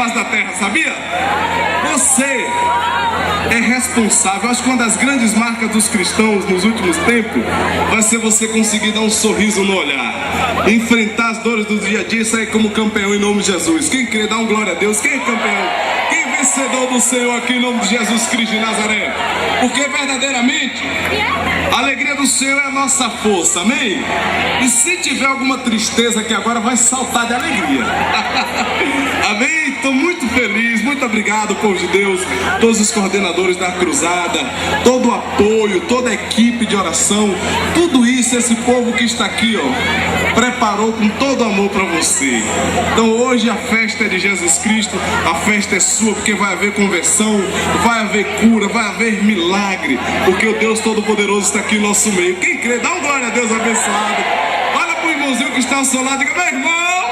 face da terra, sabia? Você é responsável. Acho que uma das grandes marcas dos cristãos nos últimos tempos vai ser você conseguir dar um sorriso no olhar, enfrentar as dores do dia a dia e sair como campeão em nome de Jesus. Quem crê, dá um glória a Deus. Quem é campeão? Quem é vencedor do Senhor aqui em nome de Jesus Cristo de Nazaré? Porque verdadeiramente a alegria do Senhor é a nossa força, amém? E se tiver alguma tristeza aqui agora, vai saltar de alegria. Amém? Estou muito feliz, muito obrigado, povo de Deus, todos os coordenadores da cruzada, todo o apoio, toda a equipe de oração, tudo isso, esse povo que está aqui, ó, preparou com todo amor para você. Então hoje a festa é de Jesus Cristo, a festa é sua, porque vai haver conversão, vai haver cura, vai haver milagre, porque o Deus Todo-Poderoso está aqui no nosso meio. Quem crê, dá um glória a Deus abençoado. Olha para o irmãozinho que está ao seu lado e diga: meu irmão,